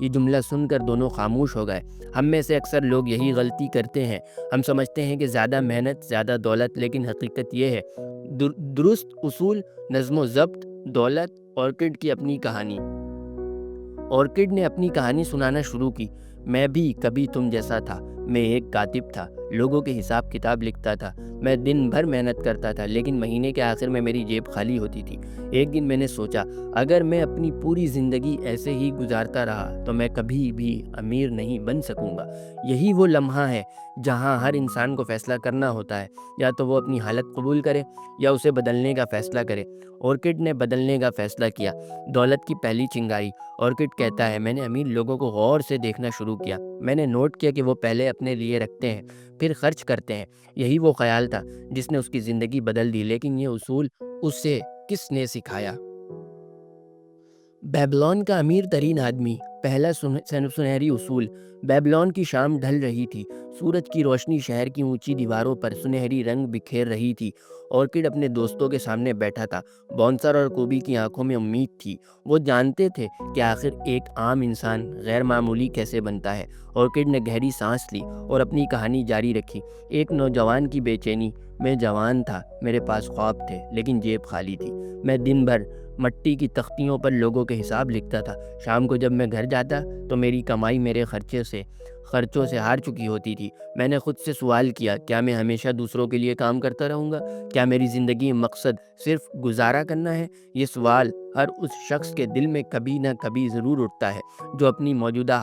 یہ جملہ سن کر دونوں خاموش ہو گئے۔ ہم میں سے اکثر لوگ یہی غلطی کرتے ہیں، ہم سمجھتے ہیں کہ زیادہ محنت زیادہ دولت، لیکن حقیقت یہ ہے درست اصول، نظم و ضبط، دولت۔ اورکڈ کی اپنی کہانی۔ اورکڈ نے اپنی کہانی سنانا شروع کی۔ میں بھی کبھی تم جیسا تھا، میں ایک کاتب تھا، لوگوں کے حساب کتاب لکھتا تھا، میں دن بھر محنت کرتا تھا، لیکن مہینے کے آخر میں میری جیب خالی ہوتی تھی۔ ایک دن میں نے سوچا اگر میں اپنی پوری زندگی ایسے ہی گزارتا رہا تو میں کبھی بھی امیر نہیں بن سکوں گا۔ یہی وہ لمحہ ہے جہاں ہر انسان کو فیصلہ کرنا ہوتا ہے، یا تو وہ اپنی حالت قبول کرے یا اسے بدلنے کا فیصلہ کرے۔ اورکڈ نے بدلنے کا فیصلہ کیا۔ دولت کی پہلی چنگاری۔ اورکڈ کہتا ہے میں نے امیر لوگوں کو غور سے دیکھنا شروع کیا۔ میں نے نوٹ کیا کہ وہ پہلے اپنے لیے رکھتے ہیں پھر خرچ کرتے ہیں۔ یہی وہ خیال تھا جس نے اس کی زندگی بدل دی، لیکن یہ اصول اسے کس نے سکھایا؟ بیبلون کا امیر ترین آدمی۔ پہلا سنہری اصول۔ بیبلون کی شام ڈھل رہی تھی، سورج کی روشنی شہر کی اونچی دیواروں پر سنہری رنگ بکھیر رہی تھی۔ اورکڈ اپنے دوستوں کے سامنے بیٹھا تھا۔ بونسر اور کوبی کی آنکھوں میں امید تھی، وہ جانتے تھے کہ آخر ایک عام انسان غیر معمولی کیسے بنتا ہے۔ اورکڈ نے گہری سانس لی اور اپنی کہانی جاری رکھی۔ ایک نوجوان کی بے چینی۔ میں جوان تھا، میرے پاس خواب تھے، لیکن جیب خالی تھی۔ میں دن بھر مٹی کی تختیوں پر لوگوں کے حساب لکھتا تھا۔ شام کو جب میں گھر جاتا تو میری کمائی میرے خرچوں سے ہار چکی ہوتی تھی۔ میں نے خود سے سوال کیا، کیا میں ہمیشہ دوسروں کے لیے کام کرتا رہوں گا؟ کیا میری زندگی مقصد صرف گزارا کرنا ہے؟ یہ سوال ہر اس شخص کے دل میں کبھی نہ کبھی ضرور اٹھتا ہے جو اپنی موجودہ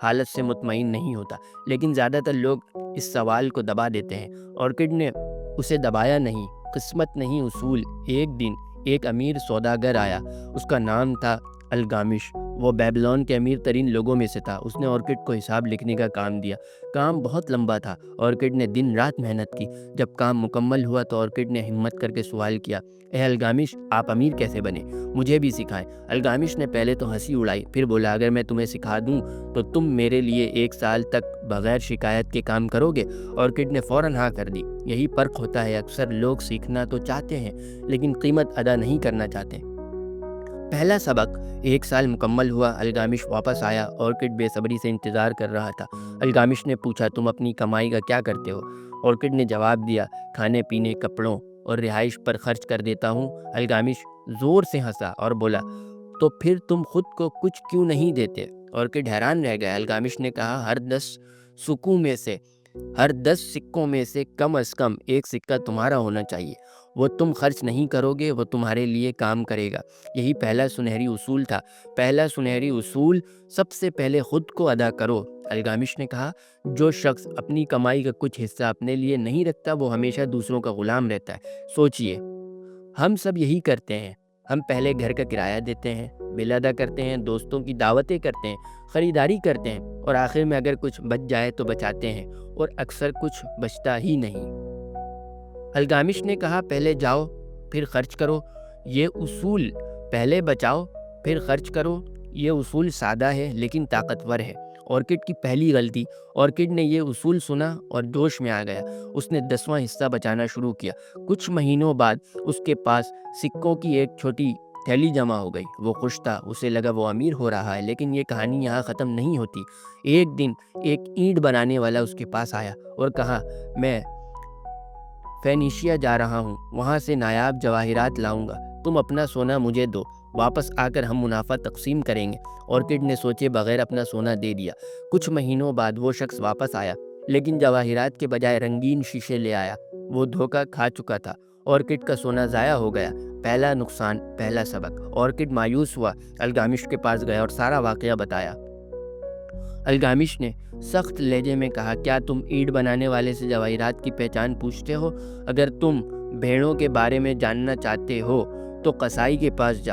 حالت سے مطمئن نہیں ہوتا، لیکن زیادہ تر لوگ اس سوال کو دبا دیتے ہیں۔ اورکڈ نے اسے دبایا نہیں، قسمت نہیں، اصول۔ ایک دن ایک امیر سوداگر آیا، اس کا نام تھا الغامش۔ وہ بیبلون کے امیر ترین لوگوں میں سے تھا۔ اس نے اورکڈ کو حساب لکھنے کا کام دیا۔ کام بہت لمبا تھا، اورکڈ نے دن رات محنت کی۔ جب کام مکمل ہوا تو اورکڈ نے ہمت کر کے سوال کیا، اے الغامش، آپ امیر کیسے بنے؟ مجھے بھی سکھائیں۔ الغامش نے پہلے تو ہنسی اڑائی، پھر بولا اگر میں تمہیں سکھا دوں تو تم میرے لیے 1 سال تک بغیر شکایت کے کام کرو گے؟ اورکڈ نے فوراً ہاں کر دی۔ یہی فرق ہوتا ہے، اکثر لوگ سیکھنا تو چاہتے ہیں لیکن قیمت ادا نہیں کرنا چاہتے۔ پہلا سبق۔ 1 سال مکمل ہوا، الغامش واپس آیا۔ اورکڈ بے صبری سے انتظار کر رہا تھا۔ الغامش نے پوچھا تم اپنی کمائی کا کیا کرتے ہو؟ اورکڈ نے جواب دیا، کھانے پینے، کپڑوں اور رہائش پر خرچ کر دیتا ہوں۔ الغامش زور سے ہنسا اور بولا تو پھر تم خود کو کچھ کیوں نہیں دیتے؟ اورکڈ حیران رہ گیا۔ الغامش نے کہا ہر 10 سکوں میں سے کم از کم 1 سکہ تمہارا ہونا چاہیے۔ وہ تم خرچ نہیں کرو گے، وہ تمہارے لیے کام کرے گا۔ یہی پہلا سنہری اصول تھا۔ پہلا سنہری اصول، سب سے پہلے خود کو ادا کرو۔ الغامش نے کہا جو شخص اپنی کمائی کا کچھ حصہ اپنے لیے نہیں رکھتا وہ ہمیشہ دوسروں کا غلام رہتا ہے۔ سوچئے، ہم سب یہی کرتے ہیں۔ ہم پہلے گھر کا کرایہ دیتے ہیں، بل ادا کرتے ہیں، دوستوں کی دعوتیں کرتے ہیں، خریداری کرتے ہیں، اور آخر میں اگر کچھ بچ جائے تو بچاتے ہیں، اور اکثر کچھ بچتا ہی نہیں۔ الغامش نے کہا پہلے جاؤ پھر خرچ کرو۔ یہ اصول، پہلے بچاؤ پھر خرچ کرو، یہ اصول سادہ ہے لیکن طاقتور ہے۔ اورکڈ کی پہلی غلطی۔ اورکڈ نے یہ اصول سنا اور جوش میں آ گیا۔ اس نے 10واں حصہ بچانا شروع کیا۔ کچھ مہینوں بعد اس کے پاس سکوں کی ایک چھوٹی تھیلی جمع ہو گئی۔ وہ خوش تھا، اسے لگا وہ امیر ہو رہا ہے، لیکن یہ کہانی یہاں ختم نہیں ہوتی۔ ایک دن ایک اینٹ بنانے والا اس کے پاس آیا اور کہا میں فینیشیا جا رہا ہوں، وہاں سے نایاب جواہرات لاؤں گا، تم اپنا سونا مجھے دو، واپس آ کر ہم منافع تقسیم کریں گے۔ اورکڈ نے سوچے بغیر اپنا سونا دے دیا۔ کچھ مہینوں بعد وہ شخص واپس آیا، لیکن جواہرات کے بجائے رنگین شیشے لے آیا۔ وہ دھوکہ کھا چکا تھا۔ اورکڈ کا سونا ضائع ہو گیا۔ پہلا نقصان، پہلا سبق۔ اورکڈ مایوس ہوا، الغامش کے پاس گیا اور سارا واقعہ بتایا۔ الغامش نے سخت لہجے میں کہا کیا تم اینٹ بنانے والے سے جواہرات کی پہچان پوچھتے ہو؟ اگر تم بھیڑوں کے بارے میں جاننا چاہتے ہو تو قصائی کے پاس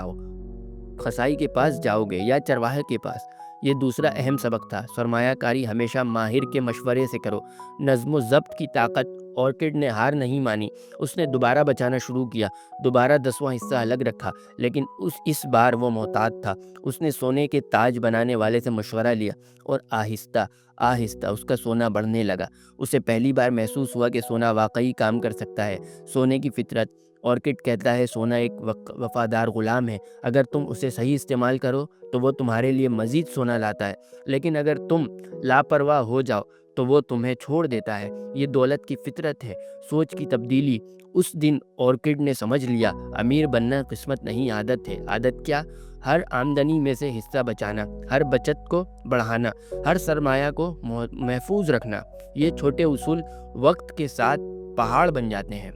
جاؤ گے یا چرواہے کے پاس۔ یہ دوسرا اہم سبق تھا۔ سرمایہ کاری ہمیشہ ماہر کے مشورے سے کرو۔ نظم و ضبط کی طاقت آرکڈ نے ہار نہیں مانی، اس نے دوبارہ بچانا شروع کیا، دوبارہ 10واں حصہ الگ رکھا، لیکن اس بار وہ محتاط تھا۔ اس نے سونے کے تاج بنانے والے سے مشورہ لیا اور آہستہ آہستہ اس کا سونا بڑھنے لگا۔ اسے پہلی بار محسوس ہوا کہ سونا واقعی کام کر سکتا ہے۔ سونے کی فطرت، آرکڈ کہتا ہے، سونا ایک وفادار غلام ہے۔ اگر تم اسے صحیح استعمال کرو تو وہ تمہارے لیے مزید سونا لاتا ہے، لیکن اگر تم لاپرواہ ہو جاؤ تو وہ تمہیں چھوڑ دیتا ہے۔ یہ دولت کی فطرت ہے، سوچ کی تبدیلی۔ اس دن آرکڈ نے سمجھ لیا، امیر بننا قسمت نہیں، عادت ہے۔ عادت کیا؟ ہر آمدنی میں سے حصہ بچانا، ہر بچت کو بڑھانا، ہر سرمایہ کو محفوظ رکھنا۔ یہ چھوٹے اصول وقت کے ساتھ پہاڑ بن جاتے ہیں۔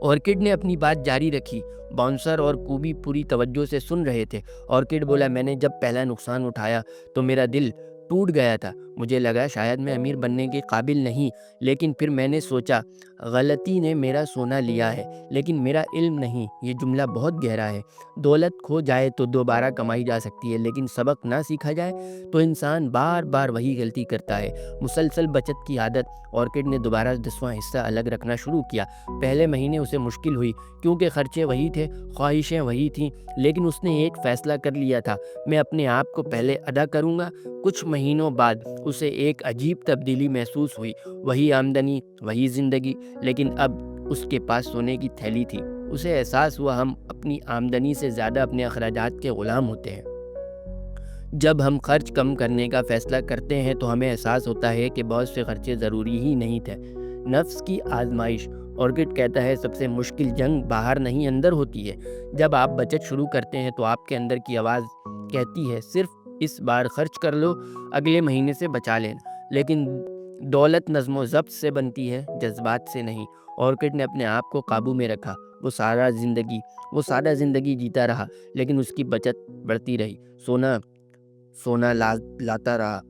آرکڈ نے اپنی بات جاری رکھی۔ باؤنسر اور کوبی پوری توجہ سے سن رہے تھے۔ آرکڈ بولا، میں نے جب پہلا نقصان اٹھایا تو میرا دل ٹوٹ گیا تھا۔ مجھے لگا شاید میں امیر بننے کے قابل نہیں، لیکن پھر میں نے سوچا غلطی نے میرا سونا لیا ہے لیکن میرا علم نہیں۔ یہ جملہ بہت گہرا ہے۔ دولت کھو جائے تو دوبارہ کمائی جا سکتی ہے، لیکن سبق نہ سیکھا جائے تو انسان بار بار وہی غلطی کرتا ہے۔ مسلسل بچت کی عادت۔ آرکڈ نے دوبارہ 10واں حصہ الگ رکھنا شروع کیا۔ پہلے مہینے اسے مشکل ہوئی کیونکہ خرچے وہی تھے، خواہشیں وہی تھیں، لیکن اس نے ایک فیصلہ کر لیا تھا، میں اپنے آپ کو پہلے ادا کروں گا۔ کچھ مہینوں بعد اسے ایک عجیب تبدیلی محسوس ہوئی۔ وہی آمدنی، وہی زندگی، لیکن اب اس کے پاس سونے کی تھیلی تھی۔ اسے احساس ہوا ہم اپنی آمدنی سے زیادہ اپنے اخراجات کے غلام ہوتے ہیں۔ جب ہم خرچ کم کرنے کا فیصلہ کرتے ہیں تو ہمیں احساس ہوتا ہے کہ بہت سے خرچے ضروری ہی نہیں تھے۔ نفس کی آزمائش۔ آرکڈ کہتا ہے، سب سے مشکل جنگ باہر نہیں اندر ہوتی ہے۔ جب آپ بچت شروع کرتے ہیں تو آپ کے اندر کی آواز کہتی ہے، صرف اس بار خرچ کر لو، اگلے مہینے سے بچا لینا۔ لیکن دولت نظم و ضبط سے بنتی ہے، جذبات سے نہیں۔ آرکڈ نے اپنے آپ کو قابو میں رکھا۔ وہ سادہ زندگی جیتا رہا، لیکن اس کی بچت بڑھتی رہی۔ سونا لاتا رہا۔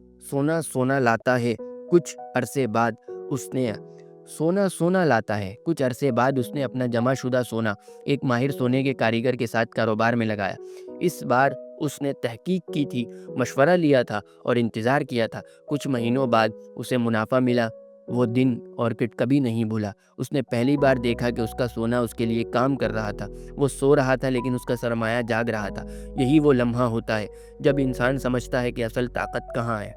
سونا لاتا ہے۔ کچھ عرصے بعد اس نے اپنا جمع شدہ سونا ایک ماہر سونے کے کاریگر کے ساتھ کاروبار میں لگایا۔ اس بار اس نے تحقیق کی تھی، مشورہ لیا تھا اور انتظار کیا تھا۔ کچھ مہینوں بعد اسے منافع ملا۔ وہ دن آرکڈ کبھی نہیں بھولا۔ اس نے پہلی بار دیکھا کہ اس کا سونا اس کے لیے کام کر رہا تھا۔ وہ سو رہا تھا لیکن اس کا سرمایہ جاگ رہا تھا۔ یہی وہ لمحہ ہوتا ہے جب انسان سمجھتا ہے کہ اصل طاقت کہاں ہے۔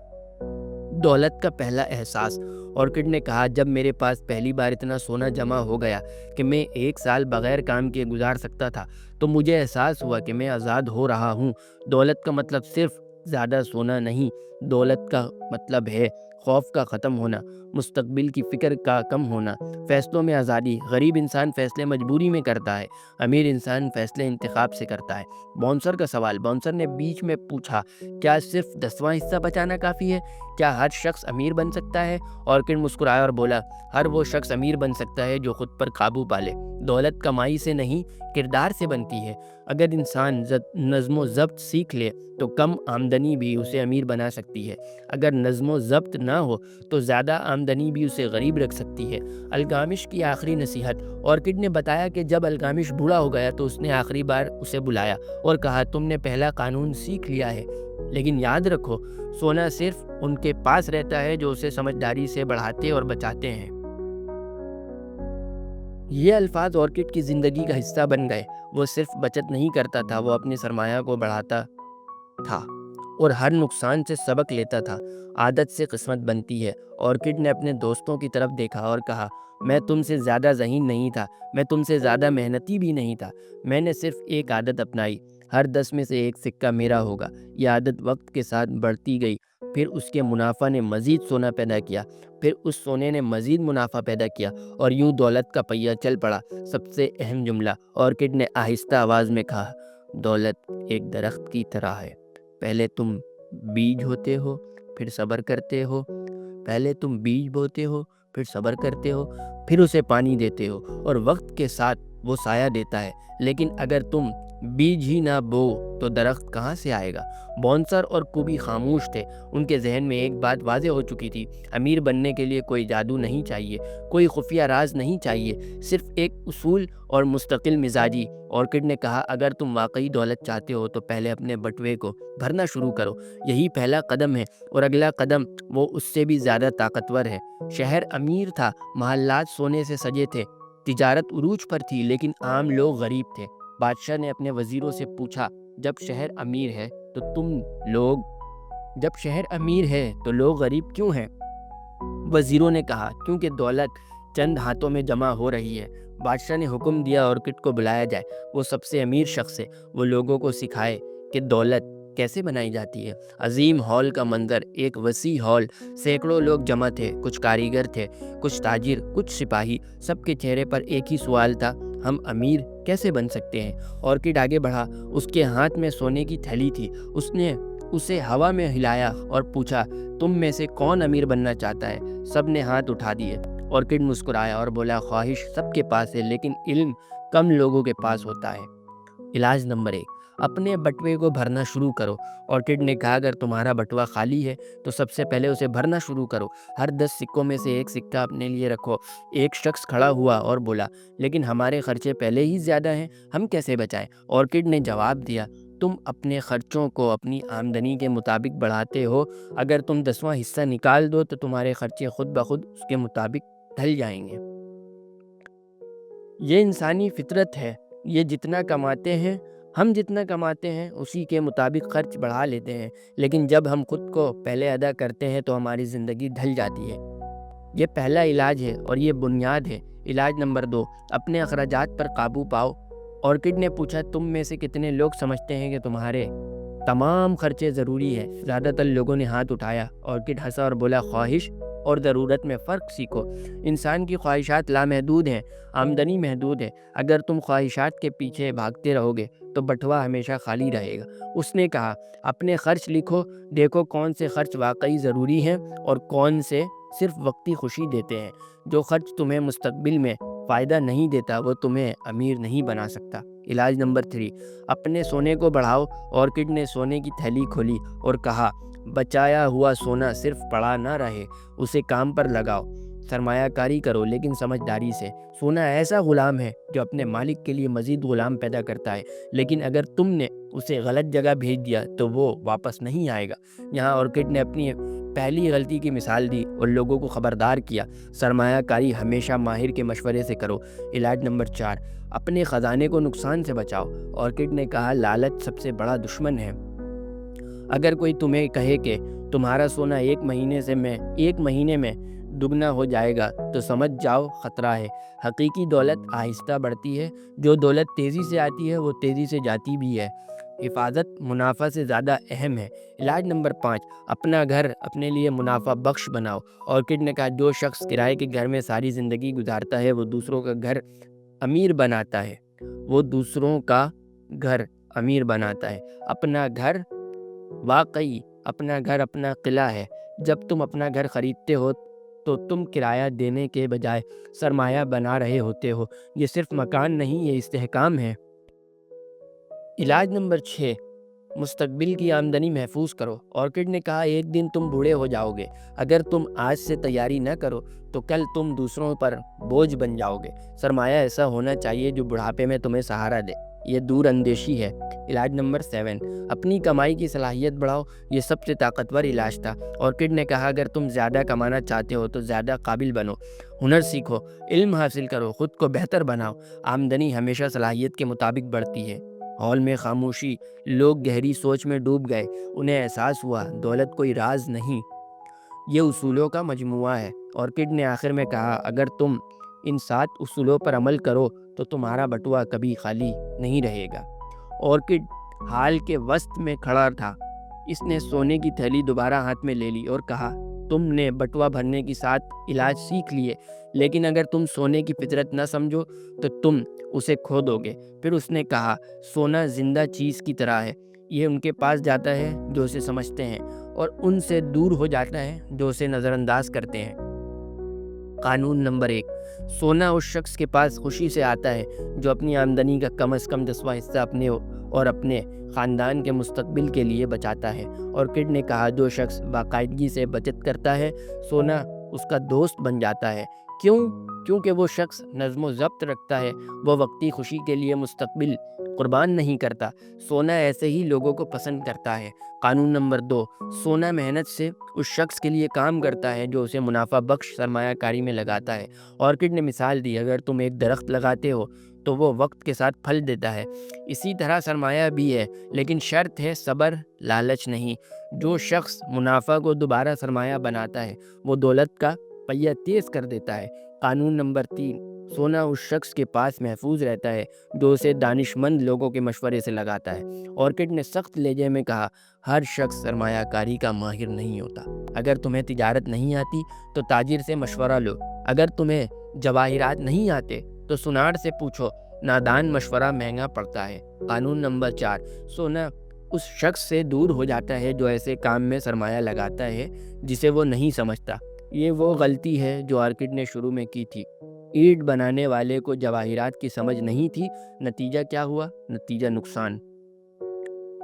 دولت کا پہلا احساس۔ آرکڈ نے کہا، جب میرے پاس پہلی بار اتنا سونا جمع ہو گیا کہ میں 1 سال بغیر کام کیے گزار سکتا تھا تو مجھے احساس ہوا کہ میں آزاد ہو رہا ہوں۔ دولت کا مطلب صرف زیادہ سونا نہیں، دولت کا مطلب ہے خوف کا ختم ہونا، مستقبل کی فکر کا کم ہونا، فیصلوں میں آزادی۔ غریب انسان فیصلے مجبوری میں کرتا ہے، امیر انسان فیصلے انتخاب سے کرتا ہے۔ باؤنسر کا سوال۔ باؤنسر نے بیچ میں پوچھا، کیا صرف 10واں حصہ بچانا کافی ہے؟ کیا ہر شخص امیر بن سکتا ہے؟ آرکڈ مسکرایا اور بولا، ہر وہ شخص امیر بن سکتا ہے جو خود پر قابو پالے۔ دولت کمائی سے نہیں، کردار سے بنتی ہے۔ اگر انسان نظم و ضبط سیکھ لے تو کم آمدنی بھی اسے امیر بنا سکتی ہے۔ اگر نظم و ضبط نہ ہو تو زیادہ آمدنی بھی اسے غریب رکھ سکتی ہے۔ الغامش کی آخری نصیحت۔ آرکڈ نے بتایا کہ جب الغامش بوڑھا ہو گیا تو اس نے آخری بار اسے بلایا اور کہا، تم نے پہلا قانون سیکھ لیا ہے، لیکن یاد رکھو، سونا صرف ان کے پاس رہتا ہے جو اسے سمجھداری سے بڑھاتے اور بچاتے ہیں۔ یہ الفاظ آرکڈ کی زندگی کا حصہ بن گئے۔ وہ صرف بچت نہیں کرتا تھا، وہ اپنے سرمایہ کو بڑھاتا تھا اور ہر نقصان سے سبق لیتا تھا۔ عادت سے قسمت بنتی ہے۔ آرکڈ نے اپنے دوستوں کی طرف دیکھا اور کہا، میں تم سے زیادہ ذہین نہیں تھا، میں تم سے زیادہ محنتی بھی نہیں تھا، میں نے صرف ایک عادت اپنائی، ہر 10 میں سے ایک سکہ میرا ہوگا۔ یہ عادت وقت کے ساتھ بڑھتی گئی، پھر اس کے منافع نے مزید سونا پیدا کیا، پھر اس سونے نے مزید منافع پیدا کیا اور یوں دولت کا پہیہ چل پڑا۔ سب سے اہم جملہ آرکڈ نے آہستہ آواز میں کہا، دولت ایک درخت کی طرح ہے، پہلے تم بیج ہوتے ہو پھر صبر کرتے ہو، پھر اسے پانی دیتے ہو اور وقت کے ساتھ وہ سایہ دیتا ہے، لیکن اگر تم بیج ہی نہ بو تو درخت کہاں سے آئے گا۔ بونسر اور کوبی خاموش تھے۔ ان کے ذہن میں ایک بات واضح ہو چکی تھی، امیر بننے کے لیے کوئی جادو نہیں چاہیے، کوئی خفیہ راز نہیں چاہیے، صرف ایک اصول اور مستقل مزاجی۔ اورکڈ نے کہا، اگر تم واقعی دولت چاہتے ہو تو پہلے اپنے بٹوے کو بھرنا شروع کرو، یہی پہلا قدم ہے، اور اگلا قدم وہ اس سے بھی زیادہ طاقتور ہے۔ شہر امیر تھا، محلات سونے سے سجے تھے، تجارت عروج پر تھی، لیکن عام لوگ غریب تھے۔ بادشاہ نے اپنے وزیروں سے پوچھا، جب شہر امیر ہے تو لوگ غریب کیوں ہیں؟ وزیروں نے کہا، کیونکہ دولت چند ہاتھوں میں جمع ہو رہی ہے۔ بادشاہ نے حکم دیا اورکڈ کو بلایا جائے۔ وہ سب سے امیر شخص ہے، وہ لوگوں کو سکھائے کہ دولت کیسے بنائی جاتی ہے۔ عظیم ہال کا منظر، ایک وسیع ہال، سینکڑوں لوگ جمع تھے، کچھ کاریگر تھے، کچھ تاجر، کچھ سپاہی۔ سب کے چہرے پر ایک ہی سوال تھا، ہم امیر کیسے بن سکتے ہیں؟ اورکڈ آگے بڑھا، اس کے ہاتھ میں سونے کی تھیلی تھی۔ اس نے اسے ہوا میں ہلایا اور پوچھا، تم میں سے کون امیر بننا چاہتا ہے؟ سب نے ہاتھ اٹھا دیے۔ اورکڈ مسکرایا اور بولا، خواہش سب کے پاس ہے، لیکن علم کم لوگوں کے پاس ہوتا ہے۔ علاج نمبر 1، اپنے بٹوے کو بھرنا شروع کرو۔ اورکڈ نے کہا، اگر تمہارا بٹوا خالی ہے تو سب سے پہلے اسے بھرنا شروع کرو۔ ہر 10 سکوں میں سے ایک سکہ اپنے لیے رکھو۔ ایک شخص کھڑا ہوا اور بولا، لیکن ہمارے خرچے پہلے ہی زیادہ ہیں، ہم کیسے بچائیں؟ اورکڈ نے جواب دیا، تم اپنے خرچوں کو اپنی آمدنی کے مطابق بڑھاتے ہو۔ اگر تم 10واں حصہ نکال دو تو تمہارے خرچے خود بخود اس کے مطابق ڈھل جائیں گے۔ یہ انسانی فطرت ہے، ہم جتنا کماتے ہیں اسی کے مطابق خرچ بڑھا لیتے ہیں، لیکن جب ہم خود کو پہلے ادا کرتے ہیں تو ہماری زندگی ڈھل جاتی ہے۔ یہ پہلا علاج ہے اور یہ بنیاد ہے۔ علاج نمبر 2، اپنے اخراجات پر قابو پاؤ۔ اورکڈ نے پوچھا، تم میں سے کتنے لوگ سمجھتے ہیں کہ تمہارے تمام خرچے ضروری ہے؟ زیادہ تر لوگوں نے ہاتھ اٹھایا۔ اورکڈ ہنسا اور بولا، خواہش اور ضرورت میں فرق سیکھو۔ انسان کی خواہشات لامحدود ہیں، آمدنی محدود ہے۔ اگر تم خواہشات کے پیچھے بھاگتے رہو گے تو بٹوا ہمیشہ خالی رہے گا۔ اس نے کہا، اپنے خرچ لکھو، دیکھو کون سے خرچ واقعی ضروری ہیں اور کون سے صرف وقتی خوشی دیتے ہیں۔ جو خرچ تمہیں مستقبل میں فائدہ نہیں دیتا وہ تمہیں امیر نہیں بنا سکتا۔ علاج نمبر 3، اپنے سونے کو بڑھاؤ۔ اورکڈ نے سونے کی تھیلی کھولی اور کہا، بچایا ہوا سونا صرف پڑا نہ رہے، اسے کام پر لگاؤ۔ سرمایہ کاری کرو، لیکن سمجھداری سے۔ سونا ایسا غلام ہے جو اپنے مالک کے لیے مزید غلام پیدا کرتا ہے، لیکن اگر تم نے اسے غلط جگہ بھیج دیا تو وہ واپس نہیں آئے گا۔ یہاں اورکڈ نے اپنی پہلی غلطی کی مثال دی اور لوگوں کو خبردار کیا، سرمایہ کاری ہمیشہ ماہر کے مشورے سے کرو۔ علاج نمبر 4، اپنے خزانے کو نقصان سے بچاؤ۔ اورکڈ نے کہا، لالچ سب سے بڑا دشمن ہے۔ اگر کوئی تمہیں کہے کہ تمہارا سونا ایک مہینے میں دگنا ہو جائے گا تو سمجھ جاؤ خطرہ ہے۔ حقیقی دولت آہستہ بڑھتی ہے، جو دولت تیزی سے آتی ہے وہ تیزی سے جاتی بھی ہے۔ حفاظت منافع سے زیادہ اہم ہے۔ علاج نمبر 5، اپنا گھر اپنے لیے منافع بخش بناؤ۔ اورکڈ نے کہا، جو شخص کرائے کے گھر میں ساری زندگی گزارتا ہے وہ دوسروں کا گھر امیر بناتا ہے۔ اپنا گھر اپنا قلعہ ہے۔ جب تم اپنا گھر خریدتے ہو تو تم کرایہ دینے کے بجائے سرمایہ بنا رہے ہوتے ہو۔ یہ صرف مکان نہیں، یہ استحکام ہے۔ علاج نمبر 6، مستقبل کی آمدنی محفوظ کرو۔ اورکڈ نے کہا، ایک دن تم بوڑھے ہو جاؤ گے، اگر تم آج سے تیاری نہ کرو تو کل تم دوسروں پر بوجھ بن جاؤ گے۔ سرمایہ ایسا ہونا چاہیے جو بڑھاپے میں تمہیں سہارا دے، یہ دور اندیشی ہے۔ علاج نمبر 7، اپنی کمائی کی صلاحیت بڑھاؤ۔ یہ سب سے طاقتور علاج تھا۔ اورکڈ نے کہا، اگر تم زیادہ کمانا چاہتے ہو تو زیادہ قابل بنو، ہنر سیکھو، علم حاصل کرو، خود کو بہتر بناؤ۔ آمدنی ہمیشہ صلاحیت کے مطابق بڑھتی ہے۔ ہال میں خاموشی، لوگ گہری سوچ میں ڈوب گئے۔ انہیں احساس ہوا دولت کوئی راز نہیں، یہ اصولوں کا مجموعہ ہے۔ اورکڈ نے آخر میں کہا، اگر تم ان 7 اصولوں پر عمل کرو تو تمہارا بٹوا کبھی خالی نہیں رہے گا۔ اورکڈ ہال کے وسط میں کھڑا تھا۔ اس نے سونے کی تھیلی دوبارہ ہاتھ میں لے لی اور کہا، تم نے بٹوا بھرنے کی 7 علاج سیکھ لیے، لیکن اگر تم سونے کی فطرت نہ سمجھو تو تم اسے کھو دو گے۔ پھر اس نے کہا، سونا زندہ چیز کی طرح ہے، یہ ان کے پاس جاتا ہے جو اسے سمجھتے ہیں اور ان سے دور ہو جاتا ہے جو اسے نظر انداز کرتے ہیں۔ قانون نمبر 1، سونا اس شخص کے پاس خوشی سے آتا ہے جو اپنی آمدنی کا کم از کم 10واں حصہ اپنے اور اپنے خاندان کے مستقبل کے لیے بچاتا ہے۔ اورکڈ نے کہا جو شخص باقاعدگی سے بچت کرتا ہے سونا اس کا دوست بن جاتا ہے۔ کیونکہ وہ شخص نظم و ضبط رکھتا ہے، وہ وقتی خوشی کے لیے مستقبل قربان نہیں کرتا۔ سونا ایسے ہی لوگوں کو پسند کرتا ہے۔ قانون نمبر 2، سونا محنت سے اس شخص کے لیے کام کرتا ہے جو اسے منافع بخش سرمایہ کاری میں لگاتا ہے۔ اورکڈ نے مثال دی، اگر تم ایک درخت لگاتے ہو تو وہ وقت کے ساتھ پھل دیتا ہے، اسی طرح سرمایہ بھی ہے، لیکن شرط ہے صبر، لالچ نہیں۔ جو شخص منافع کو دوبارہ سرمایہ بناتا ہے وہ دولت کا پہیہ تیز کر دیتا ہے۔ قانون نمبر 3، سونا اس شخص کے پاس محفوظ رہتا ہے جو اسے دانش مند لوگوں کے مشورے سے لگاتا ہے۔ اورکڈ نے سخت لہجے میں کہا ہر شخص سرمایہ کاری کا ماہر نہیں ہوتا۔ اگر تمہیں تجارت نہیں آتی تو تاجر سے مشورہ لو، اگر تمہیں جواہرات نہیں آتے تو سنار سے پوچھو، نادان مشورہ مہنگا پڑتا ہے۔ قانون نمبر 4، سونا اس شخص سے دور ہو جاتا ہے جو ایسے کام میں سرمایہ لگاتا ہے جسے وہ نہیں سمجھتا۔ یہ وہ غلطی ہے جو اورکڈ نے شروع میں کی تھی۔ اینٹ بنانے والے کو جواہرات کی سمجھ نہیں تھی، نتیجہ کیا ہوا؟ نتیجہ نقصان۔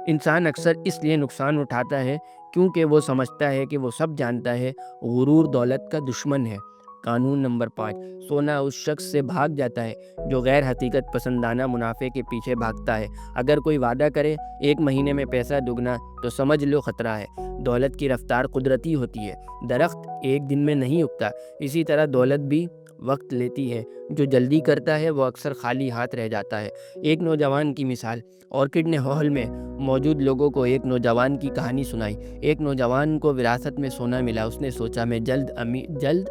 انسان اکثر اس لیے نقصان اٹھاتا ہے کیونکہ وہ سمجھتا ہے کہ وہ سب جانتا ہے۔ غرور دولت کا دشمن ہے۔ قانون نمبر 5، سونا اس شخص سے بھاگ جاتا ہے جو غیر حقیقت پسندانہ منافع کے پیچھے بھاگتا ہے۔ اگر کوئی وعدہ کرے 1 مہینے میں پیسہ دگنا تو سمجھ لو خطرہ ہے۔ دولت کی رفتار قدرتی ہوتی ہے، درخت ایک دن میں نہیں اگتا، اسی طرح دولت بھی وقت لیتی ہے۔ جو جلدی کرتا ہے وہ اکثر خالی ہاتھ رہ جاتا ہے۔ ایک نوجوان کی مثال، اورکڈ نے ہال میں موجود لوگوں کو ایک نوجوان کی کہانی سنائی۔ ایک نوجوان کو وراثت میں سونا ملا، اس نے سوچا میں جلد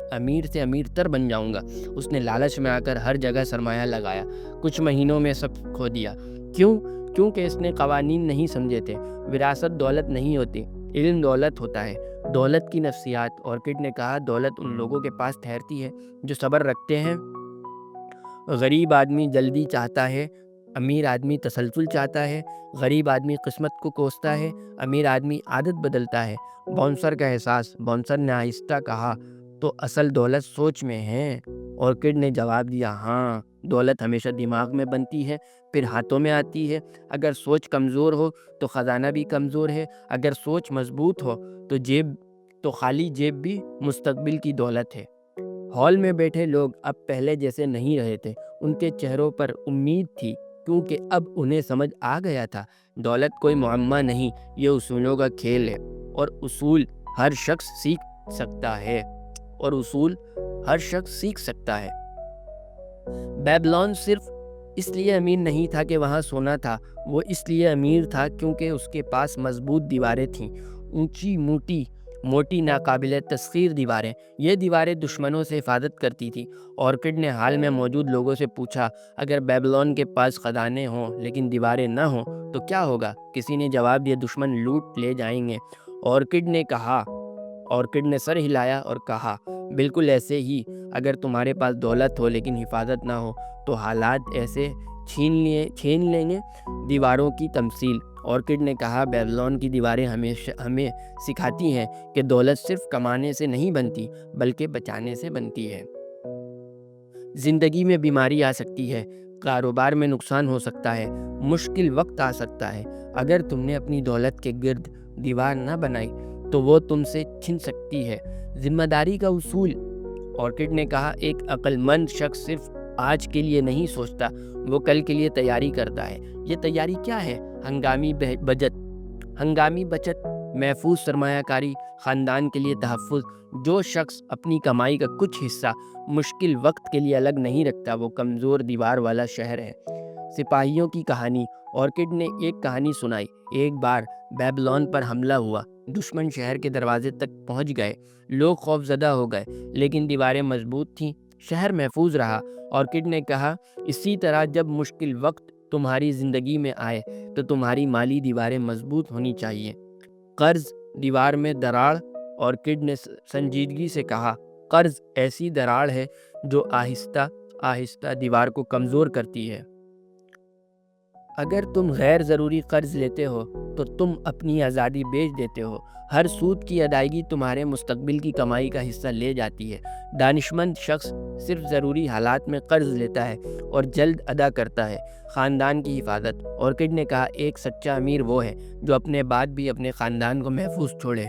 امیر سے امیر تر بن جاؤں گا۔ اس نے لالچ میں آ کر ہر جگہ سرمایہ لگایا، کچھ مہینوں میں سب کھو دیا۔ کیونکہ اس نے قوانین نہیں سمجھے تھے۔ وراثت دولت نہیں ہوتی، علم دولت ہوتا ہے۔ دولت کی نفسیات، اورکڈ نے کہا دولت ان لوگوں کے پاس ٹھہرتی ہے جو صبر رکھتے ہیں۔ غریب آدمی جلدی چاہتا ہے، امیر آدمی تسلسل چاہتا ہے۔ غریب آدمی قسمت کو کوستا ہے، امیر آدمی عادت بدلتا ہے۔ باؤنسر کا احساس، باؤنسر نے آہستہ کہا تو اصل دولت سوچ میں ہے۔ اورکڈ نے جواب دیا ہاں، دولت ہمیشہ دماغ میں بنتی ہے پھر ہاتھوں میں آتی ہے۔ اگر سوچ کمزور ہو تو خزانہ بھی کمزور ہے، اگر سوچ مضبوط ہو تو خالی جیب بھی مستقبل کی دولت ہے۔ ہال میں بیٹھے لوگ اب پہلے جیسے نہیں رہے تھے، ان کے چہروں پر امید تھی کیونکہ اب انہیں سمجھ آ گیا تھا دولت کوئی معمہ نہیں، یہ اصولوں کا کھیل ہے، اور اصول ہر شخص سیکھ سکتا ہے۔ بیبلون صرف اس لیے امیر نہیں تھا کہ وہاں سونا تھا، وہ اس لیے امیر تھا کیونکہ اس کے پاس مضبوط دیواریں تھیں، اونچی موٹی ناقابل تسخیر دیواریں۔ یہ دیواریں دشمنوں سے حفاظت کرتی تھی۔ اورکڈ نے حال میں موجود لوگوں سے پوچھا اگر بیبلون کے پاس خزانے ہوں لیکن دیواریں نہ ہوں تو کیا ہوگا؟ کسی نے جواب دیا دشمن لوٹ لے جائیں گے۔ اورکڈ نے سر ہلایا اور کہا بالکل ایسے ہی، اگر تمہارے پاس دولت ہو لیکن حفاظت نہ ہو تو حالات ایسے چھین لیں گے۔ دیواروں کی تمثیل، اورکڈ نے کہا بیبلون کی دیواریں ہمیں سکھاتی ہیں کہ دولت صرف کمانے سے نہیں بنتی بلکہ بچانے سے بنتی ہے۔ زندگی میں بیماری آ سکتی ہے، کاروبار میں نقصان ہو سکتا ہے، مشکل وقت آ سکتا ہے۔ اگر تم نے اپنی دولت کے گرد دیوار نہ بنائی تو وہ تم سے چھن سکتی ہے۔ ذمہ داری کا اصول، اورکڈ نے کہا ایک عقل مند شخص صرف آج کے لیے نہیں سوچتا، وہ کل کے لیے تیاری کرتا ہے۔ یہ تیاری کیا ہے؟ ہنگامی بچت، محفوظ سرمایہ کاری، خاندان کے لیے تحفظ۔ جو شخص اپنی کمائی کا کچھ حصہ مشکل وقت کے لیے الگ نہیں رکھتا وہ کمزور دیوار والا شہر ہے۔ سپاہیوں کی کہانی، اورکڈ نے ایک کہانی سنائی۔ ایک بار بیبلون پر حملہ ہوا، دشمن شہر کے دروازے تک پہنچ گئے، لوگ خوف زدہ ہو گئے لیکن دیواریں مضبوط تھیں، شہر محفوظ رہا۔ اورکڈ نے کہا اسی طرح جب مشکل وقت تمہاری زندگی میں آئے تو تمہاری مالی دیواریں مضبوط ہونی چاہیے۔ قرض دیوار میں دراڑ، اورکڈ نے سنجیدگی سے کہا قرض ایسی دراڑ ہے جو آہستہ آہستہ دیوار کو کمزور کرتی ہے۔ اگر تم غیر ضروری قرض لیتے ہو تو تم اپنی آزادی بیچ دیتے ہو۔ ہر سود کی ادائیگی تمہارے مستقبل کی کمائی کا حصہ لے جاتی ہے۔ دانشمند شخص صرف ضروری حالات میں قرض لیتا ہے اور جلد ادا کرتا ہے۔ خاندان کی حفاظت۔ اورکڈ نے کہا، ایک سچا امیر وہ ہے جو اپنے بعد بھی اپنے خاندان کو محفوظ چھوڑے۔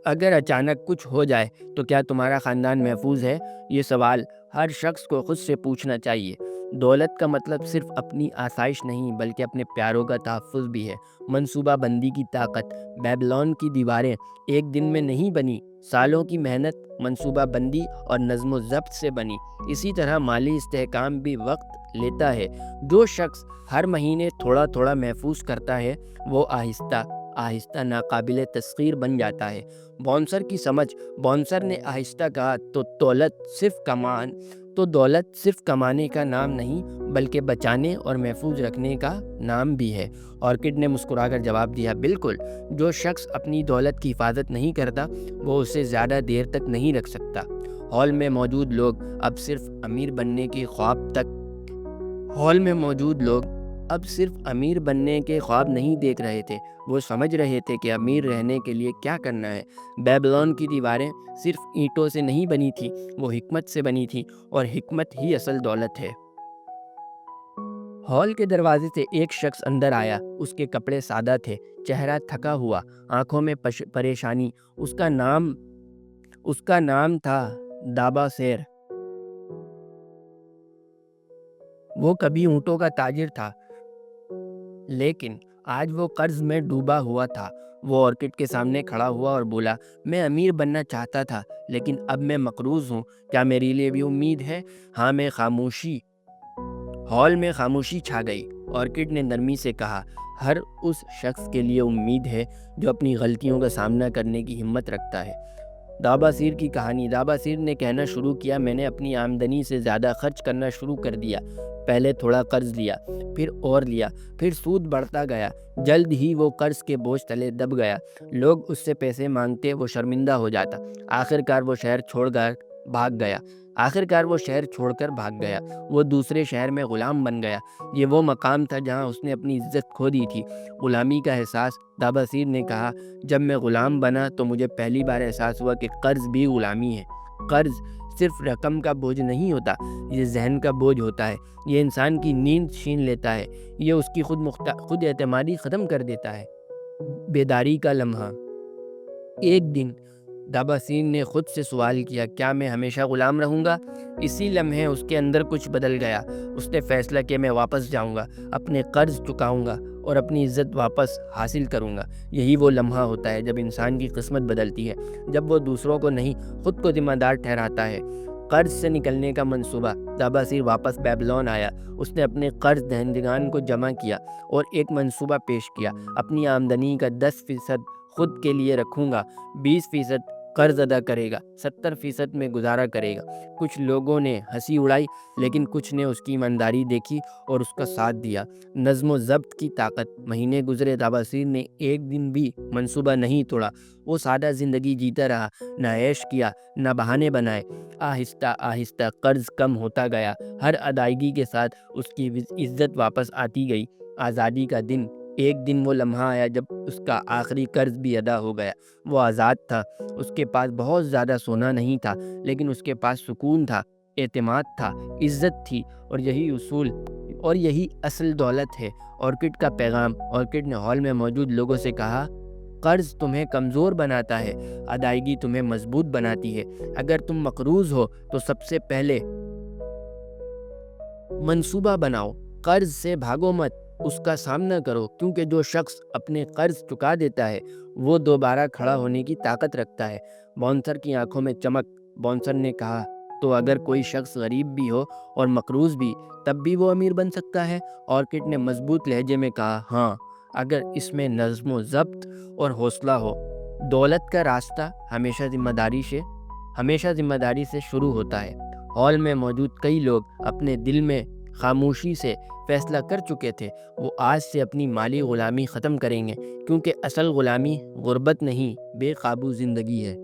اگر اچانک کچھ ہو جائے تو کیا تمہارا خاندان محفوظ ہے؟ یہ سوال ہر شخص کو خود سے پوچھنا چاہیے۔ دولت کا مطلب صرف اپنی آسائش نہیں بلکہ اپنے پیاروں کا تحفظ بھی ہے۔ منصوبہ بندی کی طاقت۔ بیبلون کی دیواریں ایک دن میں نہیں بنی، سالوں کی محنت، منصوبہ بندی اور نظم و ضبط سے بنی۔ اسی طرح مالی استحکام بھی وقت لیتا ہے۔ جو شخص ہر مہینے تھوڑا تھوڑا محفوظ کرتا ہے وہ آہستہ آہستہ ناقابل تسخیر بن جاتا ہے۔ بونسر کی سمجھ۔ بونسر نے آہستہ کہا، تو دولت صرف کمانے کا نام نہیں بلکہ بچانے اور محفوظ رکھنے کا نام بھی ہے۔ اورکڈ نے مسکرا کر جواب دیا، بالکل، جو شخص اپنی دولت کی حفاظت نہیں کرتا وہ اسے زیادہ دیر تک نہیں رکھ سکتا۔ ہال میں موجود لوگ اب صرف امیر بننے کے خواب نہیں دیکھ رہے تھے، وہ سمجھ رہے تھے کہ امیر رہنے کے لیے کیا کرنا ہے۔ بیبلون کی دیواریں صرف اینٹوں سے نہیں بنی تھی، وہ حکمت سے بنی تھی، اور حکمت ہی اصل دولت ہے۔ ہال کے دروازے سے ایک شخص اندر آیا۔ اس کے کپڑے سادہ تھے، چہرہ تھکا ہوا، آنکھوں میں پریشانی۔ اس کا نام تھا دابا سیر۔ وہ کبھی اونٹوں کا تاجر تھا، لیکن آج وہ قرض میں ڈوبا ہوا تھا۔ وہ اورکڈ کے سامنے کھڑا ہوا اور بولا، میں امیر بننا چاہتا تھا لیکن اب میں مقروض ہوں، کیا میرے لیے بھی امید ہے؟ ہال میں خاموشی چھا گئی۔ اورکڈ نے نرمی سے کہا، ہر اس شخص کے لیے امید ہے جو اپنی غلطیوں کا سامنا کرنے کی ہمت رکھتا ہے۔ داباسیر کی کہانی۔ داباسیر نے کہنا شروع کیا، میں نے اپنی آمدنی سے زیادہ خرچ کرنا شروع کر دیا۔ پہلے تھوڑا قرض لیا، پھر اور لیا، پھر سود بڑھتا گیا۔ جلد ہی وہ قرض کے بوجھ تلے دب گیا۔ لوگ اس سے پیسے مانگتے، وہ شرمندہ ہو جاتا۔ آخرکار وہ شہر چھوڑ کر بھاگ گیا۔ وہ دوسرے شہر میں غلام بن گیا۔ یہ وہ مقام تھا جہاں اس نے اپنی عزت کھو دی تھی۔ غلامی کا احساس۔ داباسیر نے کہا، جب میں غلام بنا تو مجھے پہلی بار احساس ہوا کہ قرض بھی غلامی ہے۔ قرض صرف رقم کا بوجھ نہیں ہوتا، یہ ذہن کا بوجھ ہوتا ہے۔ یہ انسان کی نیند چھین لیتا ہے، یہ اس کی خود اعتمادی ختم کر دیتا ہے۔ بیداری کا لمحہ۔ ایک دن داباسیر نے خود سے سوال کیا، کیا میں ہمیشہ غلام رہوں گا؟ اسی لمحے اس کے اندر کچھ بدل گیا۔ اس نے فیصلہ کیا، میں واپس جاؤں گا، اپنے قرض چکاؤں گا اور اپنی عزت واپس حاصل کروں گا۔ یہی وہ لمحہ ہوتا ہے جب انسان کی قسمت بدلتی ہے، جب وہ دوسروں کو نہیں خود کو ذمہ دار ٹھہراتا ہے۔ قرض سے نکلنے کا منصوبہ۔ داباسیر واپس بیبلون آیا۔ اس نے اپنے قرض دہندگان کو جمع کیا اور ایک منصوبہ پیش کیا۔ اپنی آمدنی کا 10% خود کے لیے رکھوں گا، 20% قرض ادا کرے گا، 70% میں گزارا کرے گا۔ کچھ لوگوں نے ہنسی اڑائی لیکن کچھ نے اس کی ایمانداری دیکھی اور اس کا ساتھ دیا۔ نظم و ضبط کی طاقت۔ مہینے گزرے، داباسیر نے ایک دن بھی منصوبہ نہیں توڑا۔ وہ سادہ زندگی جیتا رہا، نہ عیش کیا، نہ بہانے بنائے۔ آہستہ آہستہ قرض کم ہوتا گیا۔ ہر ادائیگی کے ساتھ اس کی عزت واپس آتی گئی۔ آزادی کا دن۔ ایک دن وہ لمحہ آیا جب اس کا آخری قرض بھی ادا ہو گیا۔ وہ آزاد تھا۔ اس کے پاس بہت زیادہ سونا نہیں تھا لیکن اس کے پاس سکون تھا، اعتماد تھا، عزت تھی، اور یہی اصل دولت ہے۔ اورکڈ کا پیغام۔ اورکڈ نے ہال میں موجود لوگوں سے کہا، قرض تمہیں کمزور بناتا ہے، ادائیگی تمہیں مضبوط بناتی ہے۔ اگر تم مقروض ہو تو سب سے پہلے منصوبہ بناؤ، قرض سے بھاگو مت، اس کا سامنا کرو، کیونکہ جو شخص اپنے قرض چکا دیتا ہے وہ دوبارہ کھڑا ہونے کی طاقت رکھتا ہے۔ بونسر کی آنکھوں میں چمک۔ بونسر نے کہا، تو اگر کوئی شخص غریب بھی ہو اور مقروض بھی، تب بھی وہ امیر بن سکتا ہے؟ اورکڈ نے مضبوط لہجے میں کہا، ہاں، اگر اس میں نظم و ضبط اور حوصلہ ہو۔ دولت کا راستہ ہمیشہ ذمہ داری سے شروع ہوتا ہے۔ ہال میں موجود کئی لوگ اپنے دل میں خاموشی سے فیصلہ کر چکے تھے، وہ آج سے اپنی مالی غلامی ختم کریں گے، کیونکہ اصل غلامی غربت نہیں، بے قابو زندگی ہے۔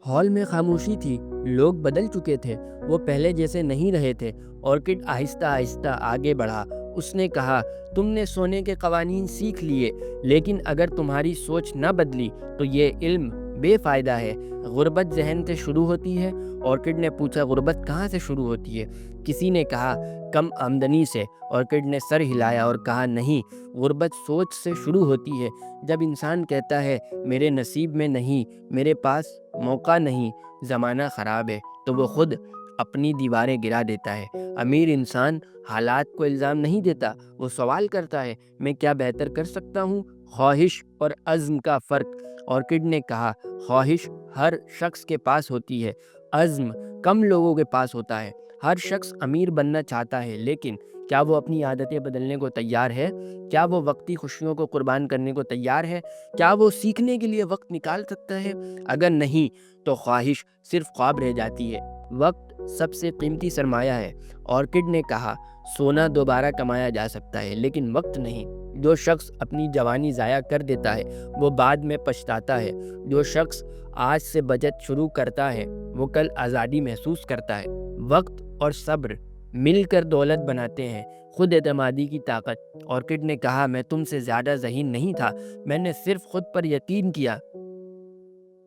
ہال میں خاموشی تھی۔ لوگ بدل چکے تھے، وہ پہلے جیسے نہیں رہے تھے۔ اورکڈ آہستہ آہستہ آگے بڑھا۔ اس نے کہا تم نے سونے کے قوانین سیکھ لیے، لیکن اگر تمہاری سوچ نہ بدلی تو یہ علم بے فائدہ ہے۔ غربت ذہن سے شروع ہوتی ہے۔ آرکڈ نے پوچھا غربت کہاں سے شروع ہوتی ہے؟ کسی نے کہا کم آمدنی سے۔ آرکڈ نے سر ہلایا اور کہا نہیں، غربت سوچ سے شروع ہوتی ہے۔ جب انسان کہتا ہے میرے نصیب میں نہیں، میرے پاس موقع نہیں، زمانہ خراب ہے، تو وہ خود اپنی دیواریں گرا دیتا ہے۔ امیر انسان حالات کو الزام نہیں دیتا، وہ سوال کرتا ہے میں کیا بہتر کر سکتا ہوں؟ خواہش اور عزم کا فرق۔ آرکڈ نے کہا خواہش ہر شخص کے پاس ہوتی ہے، عزم کم لوگوں کے پاس ہوتا ہے۔ ہر شخص امیر بننا چاہتا ہے، لیکن کیا وہ اپنی عادتیں بدلنے کو تیار ہے؟ کیا وہ وقتی خوشیوں کو قربان کرنے کو تیار ہے؟ کیا وہ سیکھنے کے لیے وقت نکال سکتا ہے؟ اگر نہیں تو خواہش صرف خواب رہ جاتی ہے۔ وقت سب سے قیمتی سرمایہ ہے۔ آرکڈ نے کہا سونا دوبارہ کمایا جا سکتا ہے، لیکن وقت نہیں۔ جو شخص اپنی جوانی ضائع کر دیتا ہے وہ بعد میں پچھتاتا ہے۔ جو شخص آج سے بچت شروع کرتا ہے وہ کل آزادی محسوس کرتا ہے۔ وقت اور صبر مل کر دولت بناتے ہیں۔ خود اعتمادی کی طاقت۔ آرکڈ نے کہا میں تم سے زیادہ ذہین نہیں تھا، میں نے صرف خود پر یقین کیا۔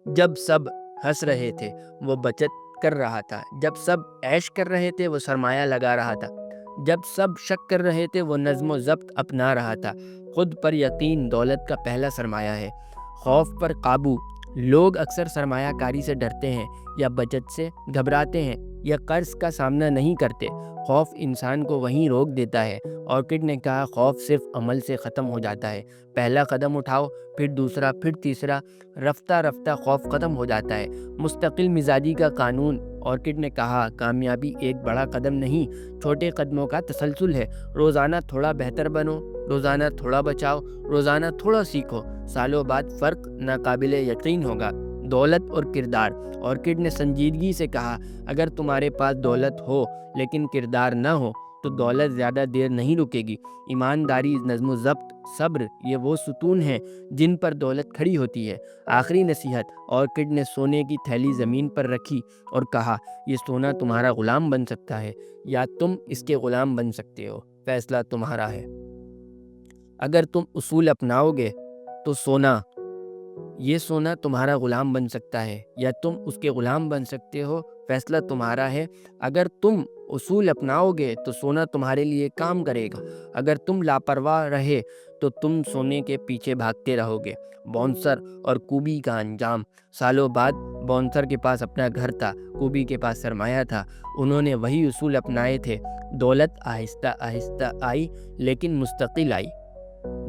جب سب ہنس رہے تھے وہ بچت کر رہا تھا، جب سب عیش کر رہے تھے وہ سرمایہ لگا رہا تھا، جب سب شک کر رہے تھے وہ نظم و ضبط اپنا رہا تھا۔ خود پر یقین دولت کا پہلا سرمایہ ہے۔ خوف پر قابو۔ لوگ اکثر سرمایہ کاری سے ڈرتے ہیں، یا بچت سے گھبراتے ہیں، یا قرض کا سامنا نہیں کرتے۔ خوف انسان کو وہیں روک دیتا ہے۔ آرکڈ نے کہا خوف صرف عمل سے ختم ہو جاتا ہے۔ پہلا قدم اٹھاؤ، پھر دوسرا، پھر تیسرا، رفتہ رفتہ خوف ختم ہو جاتا ہے۔ مستقل مزاجی کا قانون۔ آرکڈ نے کہا کامیابی ایک بڑا قدم نہیں، چھوٹے قدموں کا تسلسل ہے۔ روزانہ تھوڑا بہتر بنو، روزانہ تھوڑا بچاؤ، روزانہ تھوڑا سیکھو، سالوں بعد فرق ناقابل یقین ہوگا۔ دولت اور کردار۔ آرکڈ نے سنجیدگی سے کہا اگر تمہارے پاس دولت ہو لیکن کردار نہ ہو تو دولت زیادہ دیر نہیں رکے گی۔ ایمانداری، نظم و ضبط، صبر، یہ وہ ستون ہیں جن پر دولت کھڑی ہوتی ہے۔ آخری نصیحت۔ آرکڈ نے سونے کی تھیلی زمین پر رکھی اور کہا یہ سونا تمہارا غلام بن سکتا ہے یا تم اس کے غلام بن سکتے ہو، فیصلہ تمہارا ہے۔ اگر تم اصول اپناؤ گے تو یہ سونا تمہارا غلام بن سکتا ہے یا تم اس کے غلام بن سکتے ہو، فیصلہ تمہارا ہے۔ اگر تم اصول اپناؤ گے تو سونا تمہارے لیے کام کرے گا، اگر تم لاپرواہ رہے تو تم سونے کے پیچھے بھاگتے رہو گے۔ بونسر اور کوبی کا انجام۔ سالوں بعد بونسر کے پاس اپنا گھر تھا، کوبی کے پاس سرمایہ تھا۔ انہوں نے وہی اصول اپنائے تھے۔ دولت آہستہ آہستہ آئی لیکن مستقل آئی۔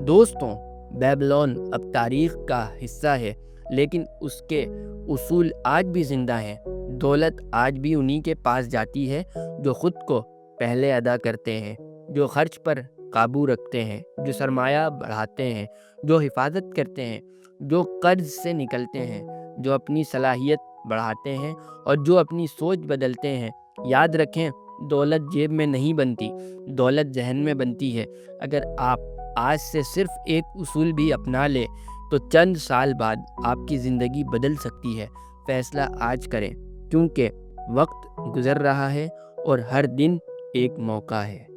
دوستوں، بیبلون اب تاریخ کا حصہ ہے، لیکن اس کے اصول آج بھی زندہ ہیں۔ دولت آج بھی انہی کے پاس جاتی ہے جو خود کو پہلے ادا کرتے ہیں، جو خرچ پر قابو رکھتے ہیں، جو سرمایہ بڑھاتے ہیں، جو حفاظت کرتے ہیں، جو قرض سے نکلتے ہیں، جو اپنی صلاحیت بڑھاتے ہیں اور جو اپنی سوچ بدلتے ہیں۔ یاد رکھیں دولت جیب میں نہیں بنتی، دولت ذہن میں بنتی ہے۔ اگر آپ آج سے صرف ایک اصول بھی اپنا لیں تو چند سال بعد آپ کی زندگی بدل سکتی ہے۔ فیصلہ آج کریں، کیونکہ وقت گزر رہا ہے اور ہر دن ایک موقع ہے۔